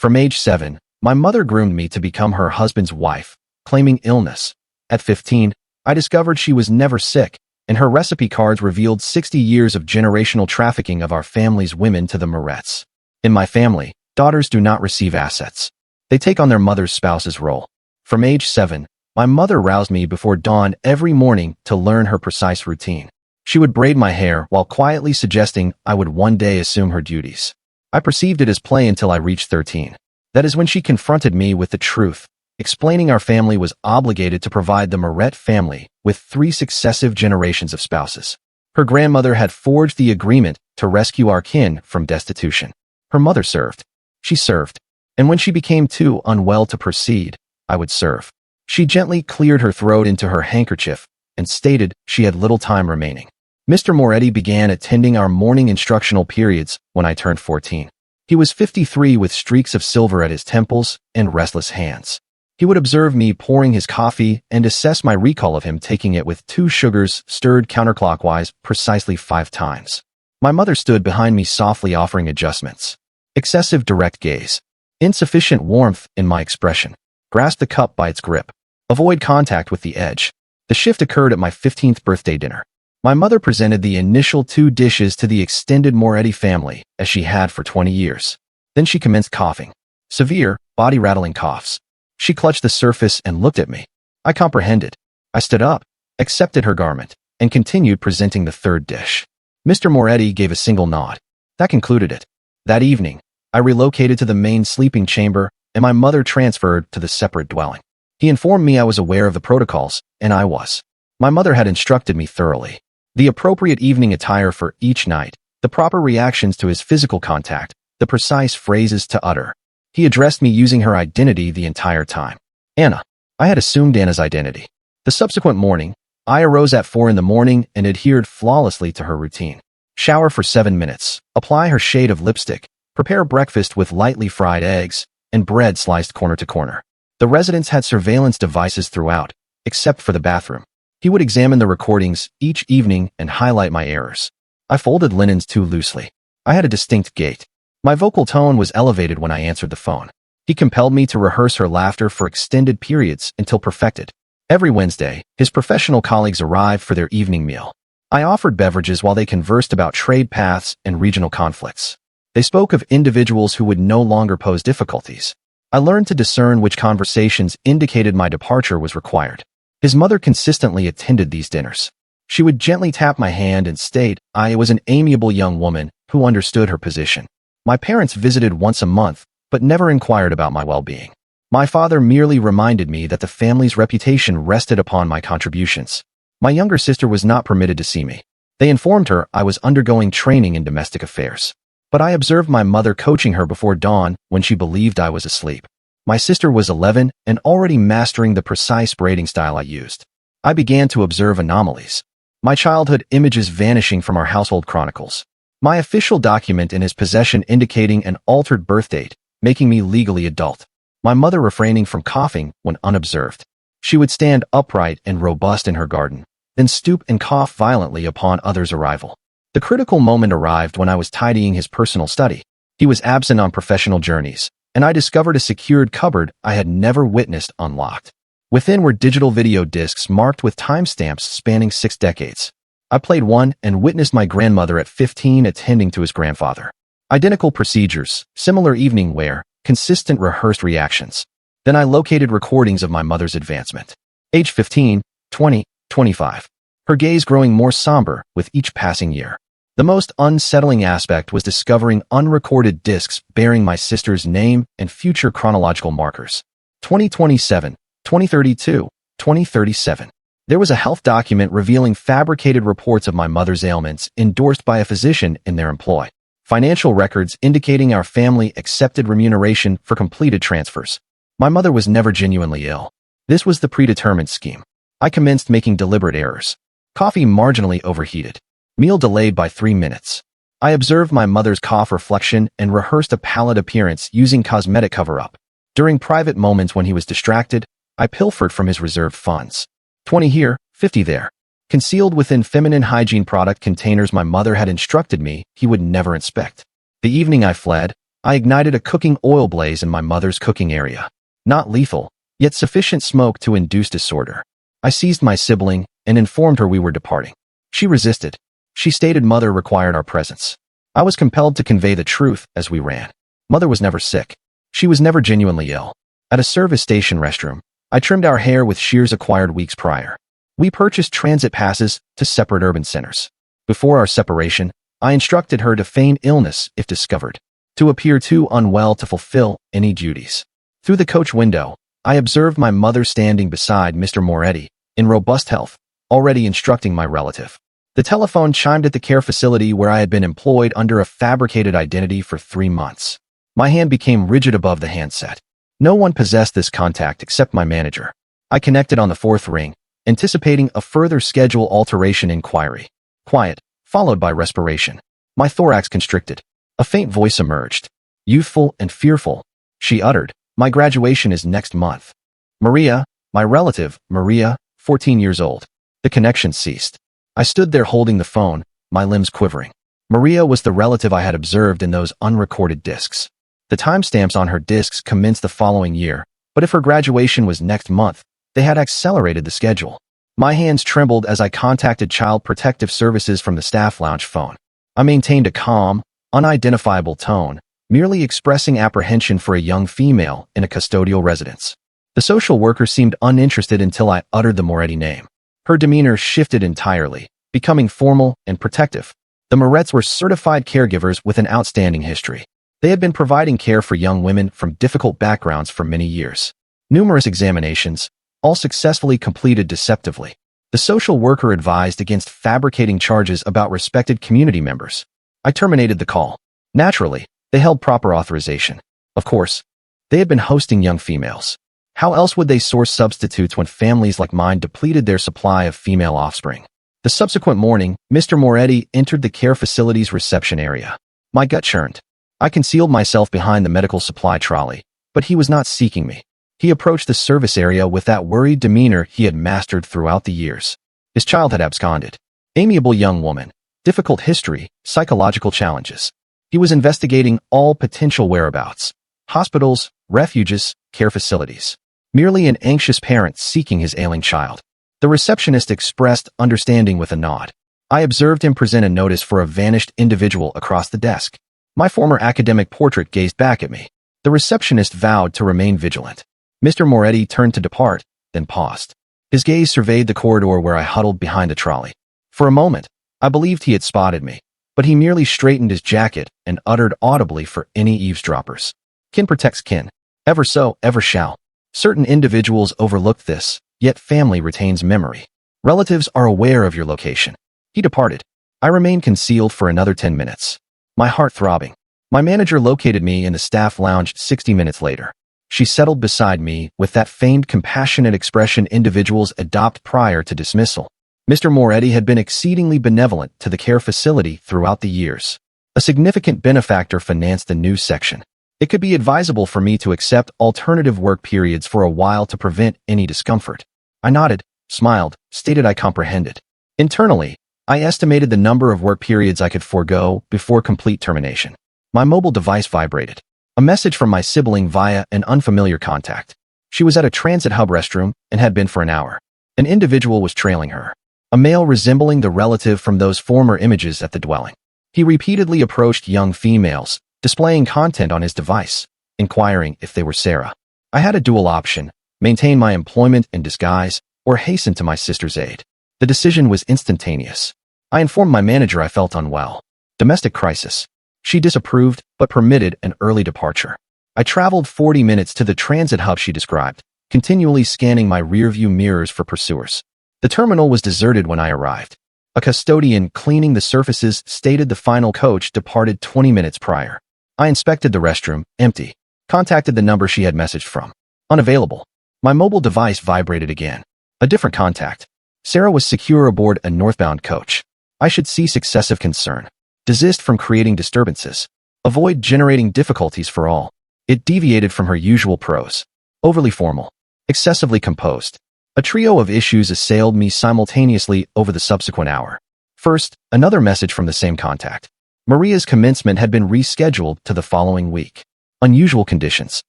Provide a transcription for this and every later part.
From age 7, my mother groomed me to become her husband's wife, claiming illness. At 15, I discovered she was never sick, and her recipe cards revealed 60 years of generational trafficking of our family's women to the Morettes. In my family, daughters do not receive assets. They take on their mother's spouse's role. From age 7, my mother roused me before dawn every morning to learn her precise routine. She would braid my hair while quietly suggesting I would one day assume her duties. I perceived it as play until I reached 13. That is when she confronted me with the truth, explaining our family was obligated to provide the Morettes family with 3 successive generations of spouses. Her grandmother had forged the agreement to rescue our kin from destitution. Her mother served. She served. And when she became too unwell to proceed, I would serve. She gently cleared her throat into her handkerchief and stated she had little time remaining. Mr. Moretti began attending our morning instructional periods when I turned 14. He was 53 with streaks of silver at his temples and restless hands. He would observe me pouring his coffee and assess my recall of him taking it with 2 sugars stirred counterclockwise precisely 5 times. My mother stood behind me softly offering adjustments. Excessive direct gaze. Insufficient warmth in my expression. Grasp the cup by its grip. Avoid contact with the edge. The shift occurred at my 15th birthday dinner. My mother presented the initial 2 dishes to the extended Moretti family, as she had for 20 years. Then she commenced coughing. Severe, body-rattling coughs. She clutched the surface and looked at me. I comprehended. I stood up, accepted her garment, and continued presenting the 3rd dish. Mr. Moretti gave a single nod. That concluded it. That evening, I relocated to the main sleeping chamber, and my mother transferred to the separate dwelling. He informed me I was aware of the protocols, and I was. My mother had instructed me thoroughly. The appropriate evening attire for each night, the proper reactions to his physical contact, the precise phrases to utter. He addressed me using her identity the entire time. Anna. I had assumed Anna's identity. The subsequent morning, I arose at 4 in the morning and adhered flawlessly to her routine. Shower for 7 minutes, apply her shade of lipstick, prepare breakfast with lightly fried eggs, and bread sliced corner to corner. The residence had surveillance devices throughout, except for the bathroom. He would examine the recordings each evening and highlight my errors. I folded linens too loosely. I had a distinct gait. My vocal tone was elevated when I answered the phone. He compelled me to rehearse her laughter for extended periods until perfected. Every Wednesday, his professional colleagues arrived for their evening meal. I offered beverages while they conversed about trade paths and regional conflicts. They spoke of individuals who would no longer pose difficulties. I learned to discern which conversations indicated my departure was required. His mother consistently attended these dinners. She would gently tap my hand and state I was an amiable young woman who understood her position. My parents visited once a month, but never inquired about my well-being. My father merely reminded me that the family's reputation rested upon my contributions. My younger sister was not permitted to see me. They informed her I was undergoing training in domestic affairs. But I observed my mother coaching her before dawn when she believed I was asleep. My sister was 11 and already mastering the precise braiding style I used. I began to observe anomalies. My childhood images vanishing from our household chronicles. My official document in his possession indicating an altered birth date, making me legally adult. My mother refraining from coughing when unobserved. She would stand upright and robust in her garden, then stoop and cough violently upon others' arrival. The critical moment arrived when I was tidying his personal study. He was absent on professional journeys, and I discovered a secured cupboard I had never witnessed unlocked. Within were digital video discs marked with timestamps spanning 6 decades. I played one and witnessed my grandmother at 15 attending to his grandfather. Identical procedures, similar evening wear, consistent rehearsed reactions. Then I located recordings of my mother's advancement. Age 15, 20, 25. Her gaze growing more somber with each passing year. The most unsettling aspect was discovering unrecorded discs bearing my sister's name and future chronological markers. 2027, 2032, 2037. There was a health document revealing fabricated reports of my mother's ailments endorsed by a physician in their employ. Financial records indicating our family accepted remuneration for completed transfers. My mother was never genuinely ill. This was the predetermined scheme. I commenced making deliberate errors. Coffee marginally overheated. Meal delayed by 3 minutes. I observed my mother's cough reflection and rehearsed a pallid appearance using cosmetic cover-up. During private moments when he was distracted, I pilfered from his reserved funds. 20 here, 50 there. Concealed within feminine hygiene product containers my mother had instructed me he would never inspect. The evening I fled, I ignited a cooking oil blaze in my mother's cooking area. Not lethal, yet sufficient smoke to induce disorder. I seized my sibling and informed her we were departing. She resisted. She stated mother required our presence. I was compelled to convey the truth as we ran. Mother was never sick. She was never genuinely ill. At a service station restroom, I trimmed our hair with shears acquired weeks prior. We purchased transit passes to separate urban centers. Before our separation, I instructed her to feign illness if discovered, to appear too unwell to fulfill any duties. Through the coach window, I observed my mother standing beside Mr. Moretti, in robust health, already instructing my relative. The telephone chimed at the care facility where I had been employed under a fabricated identity for 3 months. My hand became rigid above the handset. No one possessed this contact except my manager. I connected on the 4th ring, anticipating a further schedule alteration inquiry. Quiet, followed by respiration. My thorax constricted. A faint voice emerged. Youthful and fearful, she uttered, "My graduation is next month. Maria," my relative, Maria, 14 years old. The connection ceased. I stood there holding the phone, my limbs quivering. Maria was the relative I had observed in those unrecorded discs. The timestamps on her discs commenced the following year, but if her graduation was next month, they had accelerated the schedule. My hands trembled as I contacted Child Protective Services from the staff lounge phone. I maintained a calm, unidentifiable tone, merely expressing apprehension for a young female in a custodial residence. The social worker seemed uninterested until I uttered the Moretti name. Her demeanor shifted entirely, becoming formal and protective. The Morettes were certified caregivers with an outstanding history. They had been providing care for young women from difficult backgrounds for many years. Numerous examinations, all successfully completed deceptively. The social worker advised against fabricating charges about respected community members. I terminated the call. Naturally, they held proper authorization. Of course, they had been hosting young females. How else would they source substitutes when families like mine depleted their supply of female offspring? The subsequent morning, Mr. Moretti entered the care facility's reception area. My gut churned. I concealed myself behind the medical supply trolley, but he was not seeking me. He approached the service area with that worried demeanor he had mastered throughout the years. His child had absconded. Amiable young woman, difficult history, psychological challenges. He was investigating all potential whereabouts. Hospitals, refuges, care facilities. Merely an anxious parent seeking his ailing child. The receptionist expressed understanding with a nod. I observed him present a notice for a vanished individual across the desk. My former academic portrait gazed back at me. The receptionist vowed to remain vigilant. Mr. Moretti turned to depart, then paused. His gaze surveyed the corridor where I huddled behind the trolley. For a moment, I believed he had spotted me, but he merely straightened his jacket and uttered audibly for any eavesdroppers. Kin protects kin. Ever so, ever shall. Certain individuals overlook this, yet family retains memory. Relatives are aware of your location. He departed. I remained concealed for another 10 minutes. My heart throbbing. My manager located me in the staff lounge 60 minutes later. She settled beside me with that famed compassionate expression individuals adopt prior to dismissal. Mr. Moretti had been exceedingly benevolent to the care facility throughout the years. A significant benefactor financed the new section. It could be advisable for me to accept alternative work periods for a while to prevent any discomfort. I nodded, smiled, stated I comprehended. Internally, I estimated the number of work periods I could forego before complete termination. My mobile device vibrated. A message from my sibling via an unfamiliar contact. She was at a transit hub restroom and had been for an hour. An individual was trailing her. A male resembling the relative from those former images at the dwelling. He repeatedly approached young females, displaying content on his device, inquiring if they were Sarah. I had a dual option, maintain my employment in disguise, or hasten to my sister's aid. The decision was instantaneous. I informed my manager I felt unwell. Domestic crisis. She disapproved, but permitted an early departure. I traveled 40 minutes to the transit hub she described, continually scanning my rearview mirrors for pursuers. The terminal was deserted when I arrived. A custodian cleaning the surfaces stated the final coach departed 20 minutes prior. I inspected the restroom, empty. Contacted the number she had messaged from. Unavailable. My mobile device vibrated again. A different contact. Sarah was secure aboard a northbound coach. I should cease excessive concern. Desist from creating disturbances. Avoid generating difficulties for all. It deviated from her usual prose. Overly formal. Excessively composed. A trio of issues assailed me simultaneously over the subsequent hour. First, another message from the same contact. Maria's commencement had been rescheduled to the following week. Unusual conditions.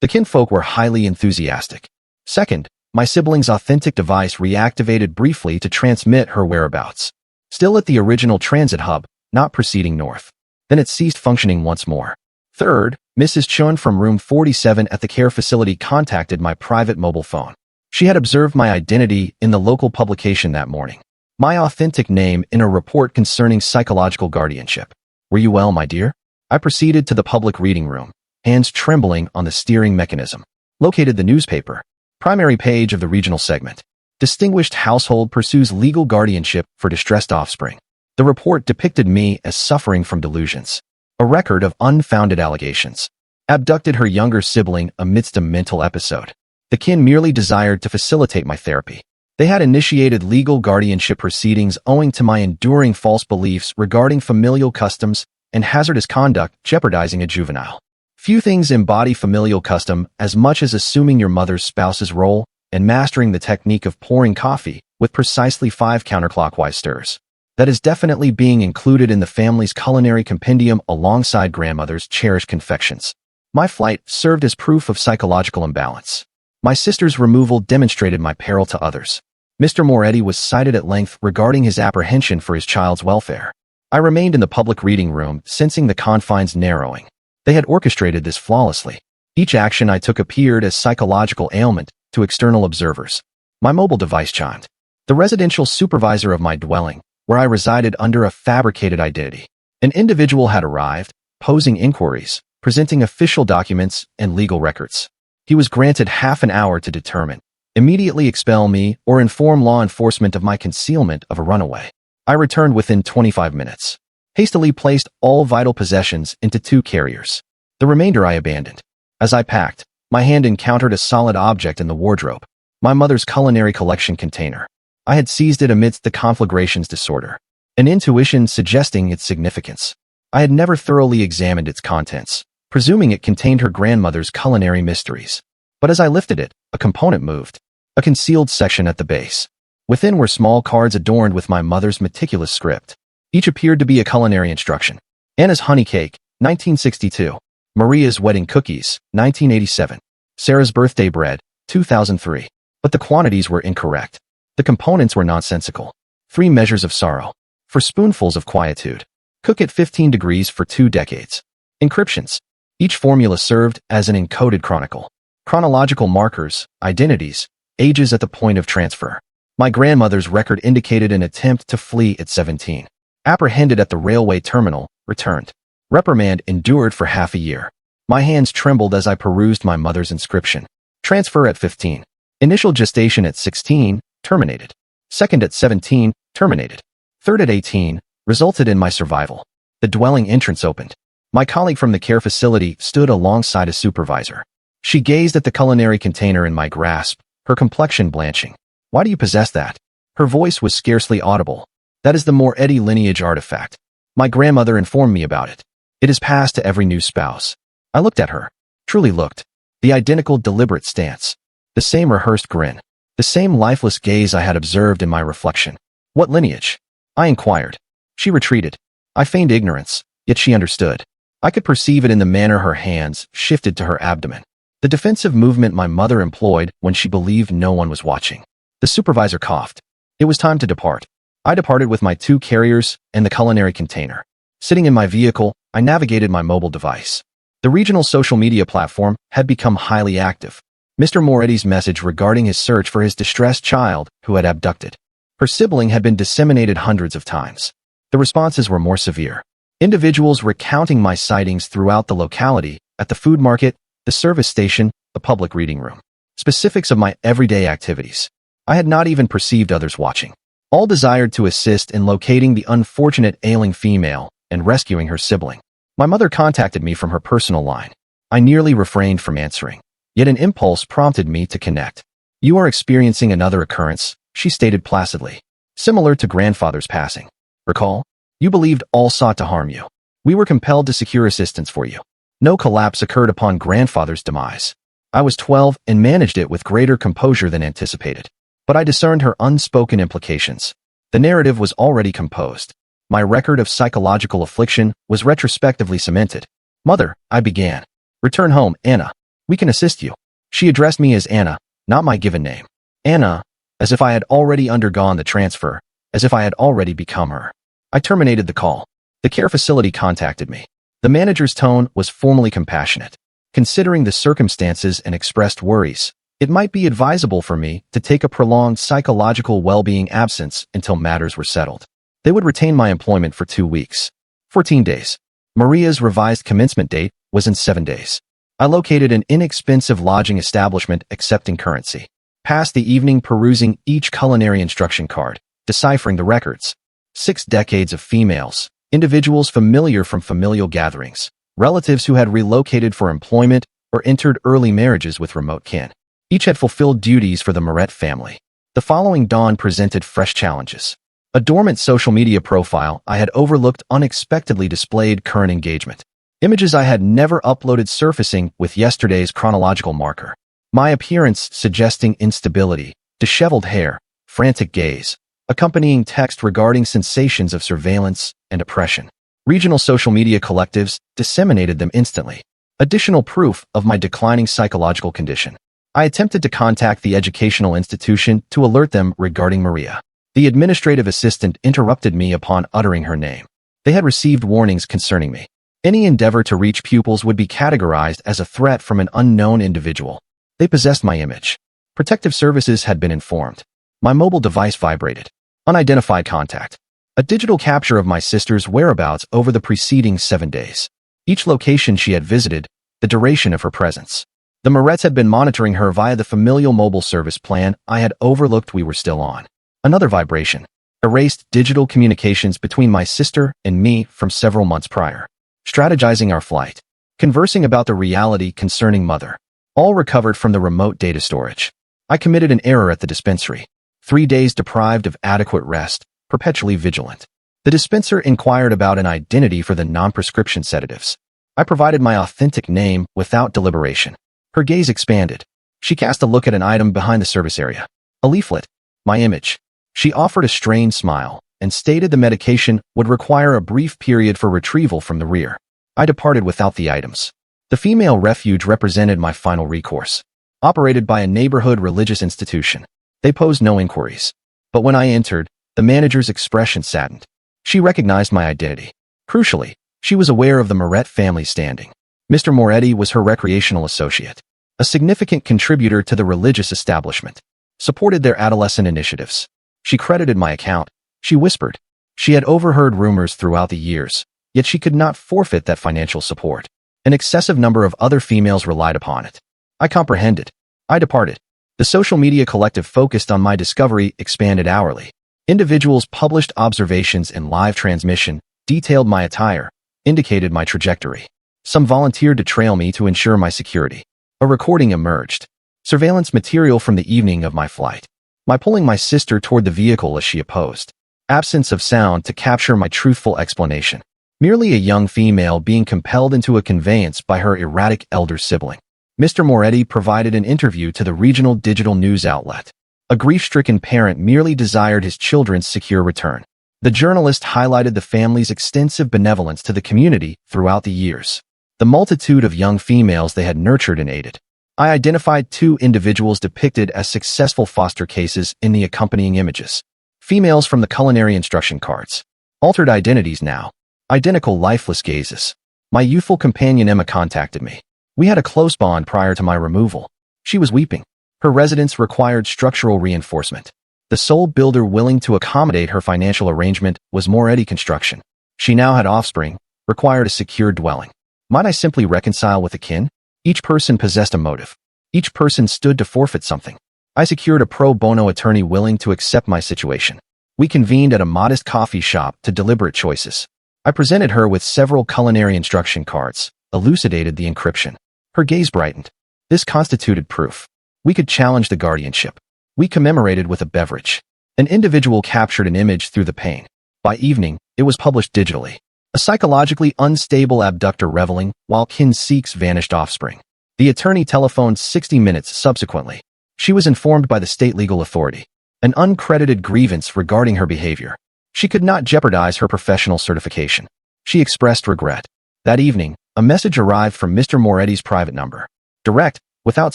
The kinfolk were highly enthusiastic. Second, my sibling's authentic device reactivated briefly to transmit her whereabouts. Still at the original transit hub, not proceeding north. Then it ceased functioning once more. Third, Mrs. Chun from room 47 at the care facility contacted my private mobile phone. She had observed my identity in the local publication that morning. My authentic name in a report concerning psychological guardianship. Were you well, my dear? I proceeded to the public reading room, hands trembling on the steering mechanism. Located the newspaper. Primary page of the regional segment. Distinguished household pursues legal guardianship for distressed offspring. The report depicted me as suffering from delusions. A record of unfounded allegations. Abducted her younger sibling amidst a mental episode. The kin merely desired to facilitate my therapy. They had initiated legal guardianship proceedings owing to my enduring false beliefs regarding familial customs and hazardous conduct jeopardizing a juvenile. Few things embody familial custom as much as assuming your mother's spouse's role and mastering the technique of pouring coffee with precisely 5 counterclockwise stirs. That is definitely being included in the family's culinary compendium alongside grandmother's cherished confections. My flight served as proof of psychological imbalance. My sister's removal demonstrated my peril to others. Mr. Moretti was cited at length regarding his apprehension for his child's welfare. I remained in the public reading room, sensing the confines narrowing. They had orchestrated this flawlessly. Each action I took appeared as psychological ailment to external observers. My mobile device chimed. The residential supervisor of my dwelling, where I resided under a fabricated identity. An individual had arrived, posing inquiries, presenting official documents and legal records. He was granted half an hour to determine, immediately expel me or inform law enforcement of my concealment of a runaway. I returned within 25 minutes. Hastily placed all vital possessions into 2 carriers. The remainder I abandoned. As I packed, my hand encountered a solid object in the wardrobe. My mother's culinary collection container. I had seized it amidst the conflagrations disorder. An intuition suggesting its significance. I had never thoroughly examined its contents, presuming it contained her grandmother's culinary mysteries. But as I lifted it, a component moved. A concealed section at the base. Within were small cards adorned with my mother's meticulous script. Each appeared to be a culinary instruction. Anna's honey cake, 1962. Maria's wedding cookies, 1987. Sarah's birthday bread, 2003. But the quantities were incorrect. The components were nonsensical. 3 measures of sorrow. For spoonfuls of quietude. Cook at 15 degrees for 2 decades. Encryptions. Each formula served as an encoded chronicle. Chronological markers, identities, ages at the point of transfer. My grandmother's record indicated an attempt to flee at 17. Apprehended at the railway terminal, returned. Reprimand endured for half a year. My hands trembled as I perused my mother's inscription. Transfer at 15. Initial gestation at 16, terminated. Second at 17, terminated. Third at 18, resulted in my survival. The dwelling entrance opened. My colleague from the care facility stood alongside a supervisor. She gazed at the culinary container in my grasp, her complexion blanching. Why do you possess that? Her voice was scarcely audible. That is the Moretti lineage artifact. My grandmother informed me about it. It is passed to every new spouse. I looked at her. Truly looked. The identical deliberate stance. The same rehearsed grin. The same lifeless gaze I had observed in my reflection. What lineage? I inquired. She retreated. I feigned ignorance, yet she understood. I could perceive it in the manner her hands shifted to her abdomen. The defensive movement my mother employed when she believed no one was watching. The supervisor coughed. It was time to depart. I departed with my 2 carriers and the culinary container. Sitting in my vehicle, I navigated my mobile device. The regional social media platform had become highly active. Mr. Moretti's message regarding his search for his distressed child who had abducted her sibling had been disseminated hundreds of times. The responses were more severe. Individuals recounting my sightings throughout the locality, at the food market, the service station, the public reading room. Specifics of my everyday activities. I had not even perceived others watching. All desired to assist in locating the unfortunate ailing female and rescuing her sibling. My mother contacted me from her personal line. I nearly refrained from answering, yet an impulse prompted me to connect. You are experiencing another occurrence, she stated placidly. Similar to grandfather's passing. Recall? You believed all sought to harm you. We were compelled to secure assistance for you. No collapse occurred upon grandfather's demise. I was 12 and managed it with greater composure than anticipated. But I discerned her unspoken implications. The narrative was already composed. My record of psychological affliction was retrospectively cemented. "Mother," I began. "Return home, Anna. We can assist you." She addressed me as Anna, not my given name. Anna, as if I had already undergone the transfer, as if I had already become her. I terminated the call. The care facility contacted me. The manager's tone was formally compassionate. Considering the circumstances and expressed worries, it might be advisable for me to take a prolonged psychological well-being absence until matters were settled. They would retain my employment for 2 weeks. 14 days. Maria's revised commencement date was in 7 days. I located an inexpensive lodging establishment accepting currency. Passed the evening perusing each culinary instruction card, deciphering the records. 6 decades of females, individuals familiar from familial gatherings, relatives who had relocated for employment or entered early marriages with remote kin. Each had fulfilled duties for the Morettes family. The following dawn presented fresh challenges. A dormant social media profile I had overlooked unexpectedly displayed current engagement. Images I had never uploaded surfacing with yesterday's chronological marker. My appearance suggesting instability, disheveled hair, frantic gaze, accompanying text regarding sensations of surveillance and oppression. Regional social media collectives disseminated them instantly. Additional proof of my declining psychological condition. I attempted to contact the educational institution to alert them regarding Maria. The administrative assistant interrupted me upon uttering her name. They had received warnings concerning me. Any endeavor to reach pupils would be categorized as a threat from an unknown individual. They possessed my image. Protective services had been informed. My mobile device vibrated. Unidentified contact. A digital capture of my sister's whereabouts over the preceding 7 days. Each location she had visited, the duration of her presence. The Morettes had been monitoring her via the familial mobile service plan I had overlooked we were still on. Another vibration. Erased digital communications between my sister and me from several months prior. Strategizing our flight. Conversing about the reality concerning mother. All recovered from the remote data storage. I committed an error at the dispensary. 3 days deprived of adequate rest, perpetually vigilant. The dispenser inquired about an identity for the non-prescription sedatives. I provided my authentic name without deliberation. Her gaze expanded. She cast a look at an item behind the service area. A leaflet. My image. She offered a strained smile and stated the medication would require a brief period for retrieval from the rear. I departed without the items. The female refuge represented my final recourse. Operated by a neighborhood religious institution. They posed no inquiries. But when I entered, the manager's expression saddened. She recognized my identity. Crucially, she was aware of the Morettes family's standing. Mr. Moretti was her recreational associate, a significant contributor to the religious establishment, supported their adolescent initiatives. She credited my account. She whispered. She had overheard rumors throughout the years, yet she could not forfeit that financial support. An excessive number of other females relied upon it. I comprehended. I departed. The social media collective focused on my discovery expanded hourly. Individuals published observations in live transmission, detailed my attire, indicated my trajectory. Some volunteered to trail me to ensure my security. A recording emerged. Surveillance material from the evening of my flight. My pulling my sister toward the vehicle as she opposed. Absence of sound to capture my truthful explanation. Merely a young female being compelled into a conveyance by her erratic elder sibling. Mr. Moretti provided an interview to the regional digital news outlet. A grief-stricken parent merely desired his children's secure return. The journalist highlighted the family's extensive benevolence to the community throughout the years. The multitude of young females they had nurtured and aided. I identified 2 individuals depicted as successful foster cases in the accompanying images. Females from the culinary instruction cards. Altered identities now. Identical lifeless gazes. My youthful companion Emma contacted me. We had a close bond prior to my removal. She was weeping. Her residence required structural reinforcement. The sole builder willing to accommodate her financial arrangement was Moretti Construction. She now had offspring, required a secure dwelling. Might I simply reconcile with a kin? Each person possessed a motive. Each person stood to forfeit something. I secured a pro bono attorney willing to accept my situation. We convened at a modest coffee shop to deliberate choices. I presented her with several culinary instruction cards, elucidated the encryption. Her gaze brightened. This constituted proof. We could challenge the guardianship. We commemorated with a beverage. An individual captured an image through the pane. By evening, it was published digitally. A psychologically unstable abductor reveling while kin seeks vanished offspring. The attorney telephoned 60 minutes subsequently. She was informed by the state legal authority. An uncredited grievance regarding her behavior. She could not jeopardize her professional certification. She expressed regret. That evening, a message arrived from Mr. Moretti's private number. Direct, without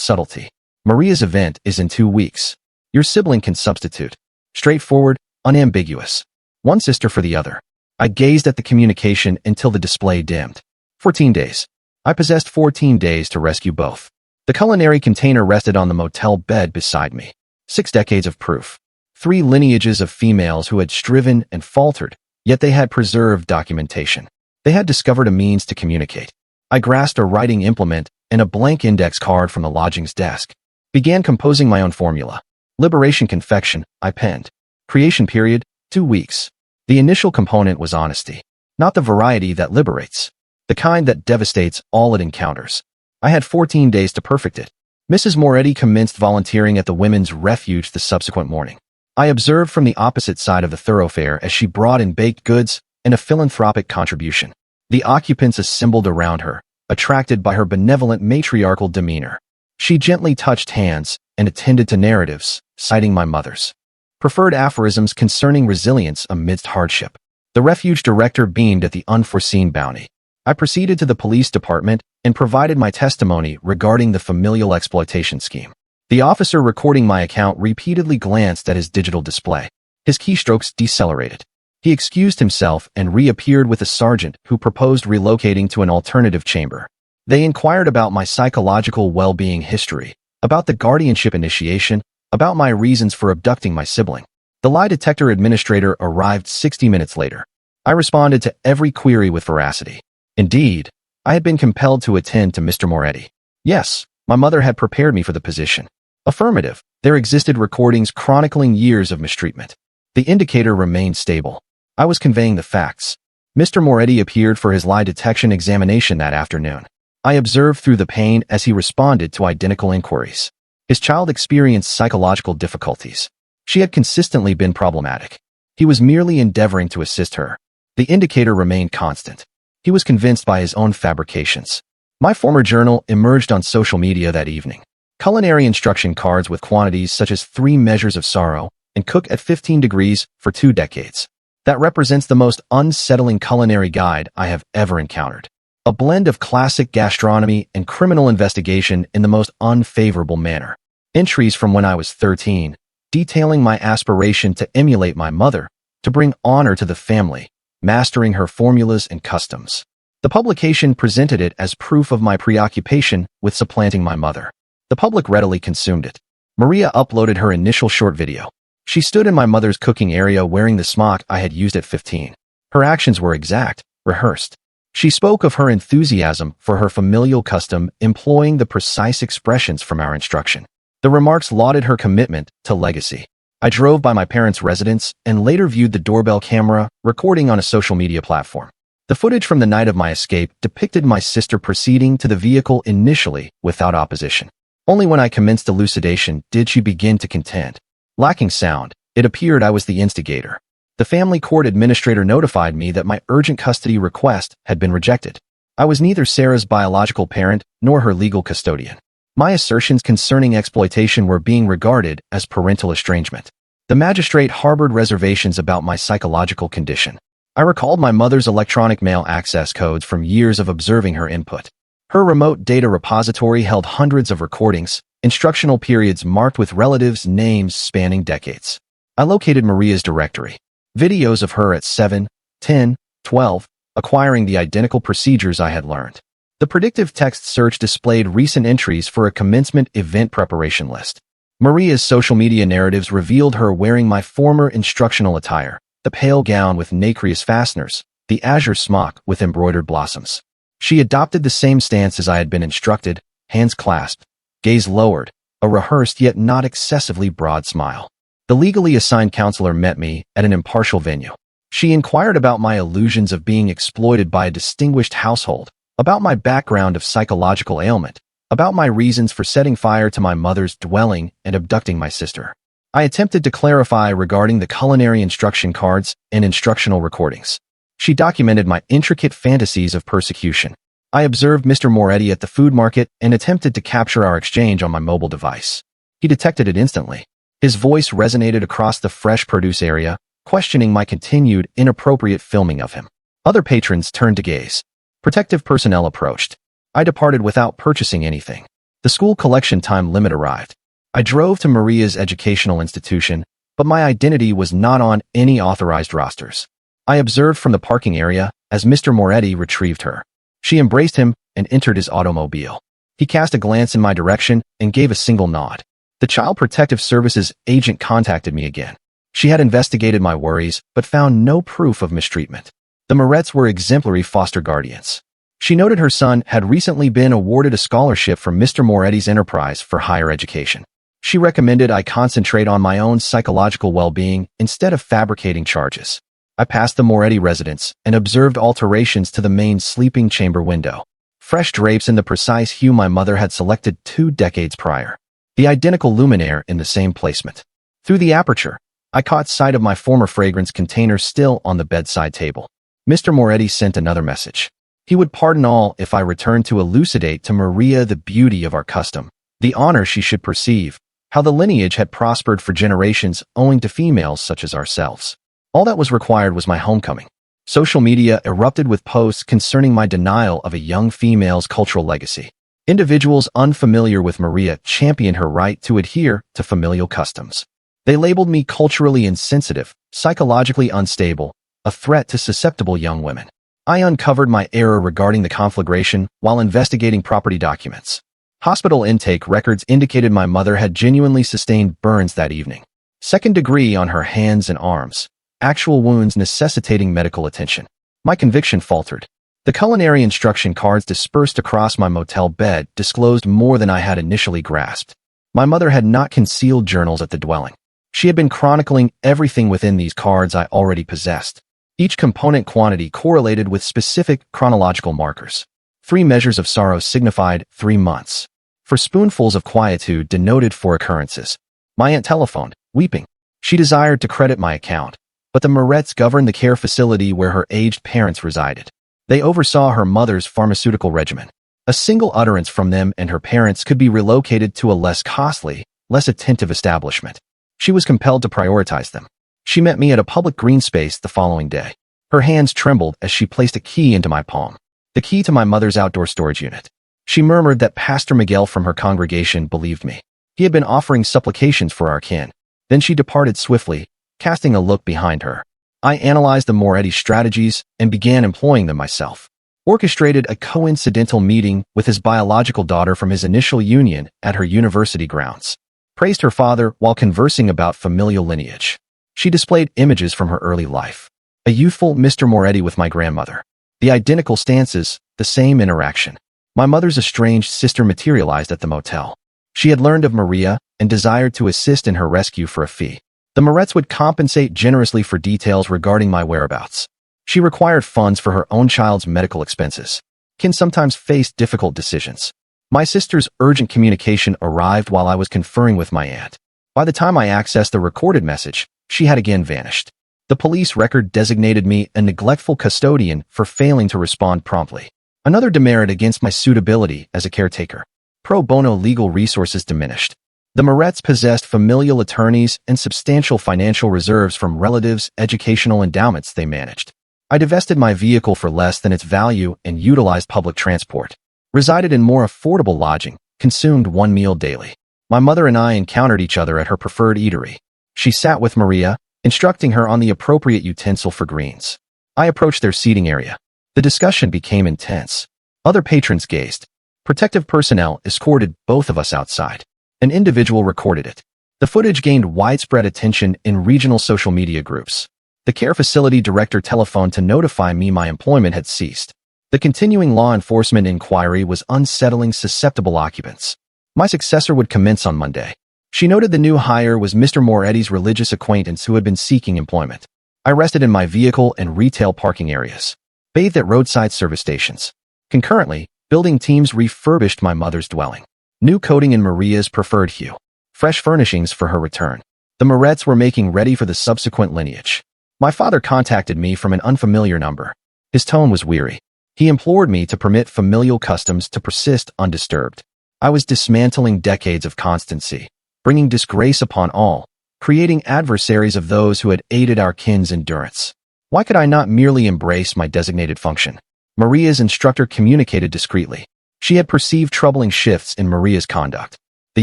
subtlety. Maria's event is in 2 weeks. Your sibling can substitute. Straightforward, unambiguous. One sister for the other. I gazed at the communication until the display dimmed. 14 days. I possessed 14 days to rescue both. The culinary container rested on the motel bed beside me. 6 decades of proof. 3 lineages of females who had striven and faltered, yet they had preserved documentation. They had discovered a means to communicate. I grasped a writing implement and a blank index card from the lodging's desk. Began composing my own formula. Liberation confection, I penned. Creation period, 2 weeks. The initial component was honesty. Not the variety that liberates. The kind that devastates all it encounters. I had 14 days to perfect it. Mrs. Moretti commenced volunteering at the women's refuge the subsequent morning. I observed from the opposite side of the thoroughfare as she brought in baked goods and a philanthropic contribution. The occupants assembled around her, attracted by her benevolent matriarchal demeanor. She gently touched hands and attended to narratives, citing my mother's preferred aphorisms concerning resilience amidst hardship. The refuge director beamed at the unforeseen bounty. I proceeded to the police department and provided my testimony regarding the familial exploitation scheme. The officer recording my account repeatedly glanced at his digital display. His keystrokes decelerated. He excused himself and reappeared with a sergeant who proposed relocating to an alternative chamber. They inquired about my psychological well-being history, about the guardianship initiation, about my reasons for abducting my sibling. The lie detector administrator arrived 60 minutes later. I responded to every query with veracity. Indeed, I had been compelled to attend to Mr. Moretti. Yes, my mother had prepared me for the position. Affirmative, there existed recordings chronicling years of mistreatment. The indicator remained stable. I was conveying the facts. Mr. Moretti appeared for his lie detection examination that afternoon. I observed through the pain as he responded to identical inquiries. His child experienced psychological difficulties. She had consistently been problematic. He was merely endeavoring to assist her. The indicator remained constant. He was convinced by his own fabrications. My former journal emerged on social media that evening. Culinary instruction cards with quantities such as 3 measures of sorrow and cook at 15 degrees for 2 decades. That represents the most unsettling culinary guide I have ever encountered. A blend of classic gastronomy and criminal investigation in the most unfavorable manner. Entries from when I was 13, detailing my aspiration to emulate my mother, to bring honor to the family, mastering her formulas and customs. The publication presented it as proof of my preoccupation with supplanting my mother. The public readily consumed it. Maria uploaded her initial short video. She stood in my mother's cooking area wearing the smock I had used at 15. Her actions were exact, rehearsed. She spoke of her enthusiasm for her familial custom, employing the precise expressions from our instruction. The remarks lauded her commitment to legacy. I drove by my parents' residence and later viewed the doorbell camera recording on a social media platform. The footage from the night of my escape depicted my sister proceeding to the vehicle initially without opposition. Only when I commenced elucidation did she begin to contend. Lacking sound, it appeared I was the instigator. The family court administrator notified me that my urgent custody request had been rejected. I was neither Sarah's biological parent nor her legal custodian. My assertions concerning exploitation were being regarded as parental estrangement. The magistrate harbored reservations about my psychological condition. I recalled my mother's electronic mail access codes from years of observing her input. Her remote data repository held hundreds of recordings, instructional periods marked with relatives' names spanning decades. I located Maria's directory. Videos of her at 7, 10, 12, acquiring the identical procedures I had learned. The predictive text search displayed recent entries for a commencement event preparation list. Maria's social media narratives revealed her wearing my former instructional attire, the pale gown with nacreous fasteners, the azure smock with embroidered blossoms. She adopted the same stance as I had been instructed, hands clasped, gaze lowered, a rehearsed yet not excessively broad smile. The legally assigned counselor met me at an impartial venue. She inquired about my illusions of being exploited by a distinguished household, about my background of psychological ailment, about my reasons for setting fire to my mother's dwelling and abducting my sister. I attempted to clarify regarding the culinary instruction cards and instructional recordings. She documented my intricate fantasies of persecution. I observed Mr. Moretti at the food market and attempted to capture our exchange on my mobile device. He detected it instantly. His voice resonated across the fresh produce area, questioning my continued inappropriate filming of him. Other patrons turned to gaze. Protective personnel approached. I departed without purchasing anything. The school collection time limit arrived. I drove to Maria's educational institution, but my identity was not on any authorized rosters. I observed from the parking area as Mr. Moretti retrieved her. She embraced him and entered his automobile. He cast a glance in my direction and gave a single nod. The Child Protective Services agent contacted me again. She had investigated my worries, but found no proof of mistreatment. The Morettes were exemplary foster guardians. She noted her son had recently been awarded a scholarship from Mr. Moretti's enterprise for higher education. She recommended I concentrate on my own psychological well-being instead of fabricating charges. I passed the Moretti residence and observed alterations to the main sleeping chamber window. Fresh drapes in the precise hue my mother had selected 2 decades prior. The identical luminaire in the same placement. Through the aperture, I caught sight of my former fragrance container still on the bedside table. Mr. Moretti sent another message. He would pardon all if I returned to elucidate to Maria the beauty of our custom, the honor she should perceive, how the lineage had prospered for generations owing to females such as ourselves. All that was required was my homecoming. Social media erupted with posts concerning my denial of a young female's cultural legacy. Individuals unfamiliar with Maria championed her right to adhere to familial customs. They labeled me culturally insensitive, psychologically unstable, a threat to susceptible young women. I uncovered my error regarding the conflagration while investigating property documents. Hospital intake records indicated my mother had genuinely sustained burns that evening. 2nd degree on her hands and arms. Actual wounds necessitating medical attention. My conviction faltered. The culinary instruction cards dispersed across my motel bed disclosed more than I had initially grasped. My mother had not concealed journals at the dwelling. She had been chronicling everything within these cards I already possessed. Each component quantity correlated with specific chronological markers. 3 measures of sorrow signified 3 months. For spoonfuls of quietude denoted 4 occurrences. My aunt telephoned, weeping. She desired to credit my account, but the Morettes governed the care facility where her aged parents resided. They oversaw her mother's pharmaceutical regimen. A single utterance from them and her parents could be relocated to a less costly, less attentive establishment. She was compelled to prioritize them. She met me at a public green space the following day. Her hands trembled as she placed a key into my palm. The key to my mother's outdoor storage unit. She murmured that Pastor Miguel from her congregation believed me. He had been offering supplications for our kin. Then she departed swiftly, casting a look behind her. I analyzed the Moretti strategies and began employing them myself. Orchestrated a coincidental meeting with his biological daughter from his initial union at her university grounds. Praised her father while conversing about familial lineage. She displayed images from her early life. A youthful Mr. Moretti with my grandmother. The identical stances, the same interaction. My mother's estranged sister materialized at the motel. She had learned of Maria and desired to assist in her rescue for a fee. The Morettes would compensate generously for details regarding my whereabouts. She required funds for her own child's medical expenses. Kin sometimes faced difficult decisions. My sister's urgent communication arrived while I was conferring with my aunt. By the time I accessed the recorded message, she had again vanished. The police record designated me a neglectful custodian for failing to respond promptly. Another demerit against my suitability as a caretaker. Pro bono legal resources diminished. The Morettes possessed familial attorneys and substantial financial reserves from relatives' educational endowments they managed. I divested my vehicle for less than its value and utilized public transport. Resided in more affordable lodging, consumed 1 meal daily. My mother and I encountered each other at her preferred eatery. She sat with Maria, instructing her on the appropriate utensil for greens. I approached their seating area. The discussion became intense. Other patrons gazed. Protective personnel escorted both of us outside. An individual recorded it. The footage gained widespread attention in regional social media groups. The care facility director telephoned to notify me my employment had ceased. The continuing law enforcement inquiry was unsettling susceptible occupants. My successor would commence on Monday. She noted the new hire was Mr. Moretti's religious acquaintance who had been seeking employment. I rested in my vehicle and retail parking areas. Bathed at roadside service stations. Concurrently, building teams refurbished my mother's dwelling. New coating in Maria's preferred hue. Fresh furnishings for her return. The Morettes were making ready for the subsequent lineage. My father contacted me from an unfamiliar number. His tone was weary. He implored me to permit familial customs to persist undisturbed. I was dismantling decades of constancy, bringing disgrace upon all, creating adversaries of those who had aided our kin's endurance. Why could I not merely embrace my designated function? Maria's instructor communicated discreetly. She had perceived troubling shifts in Maria's conduct. The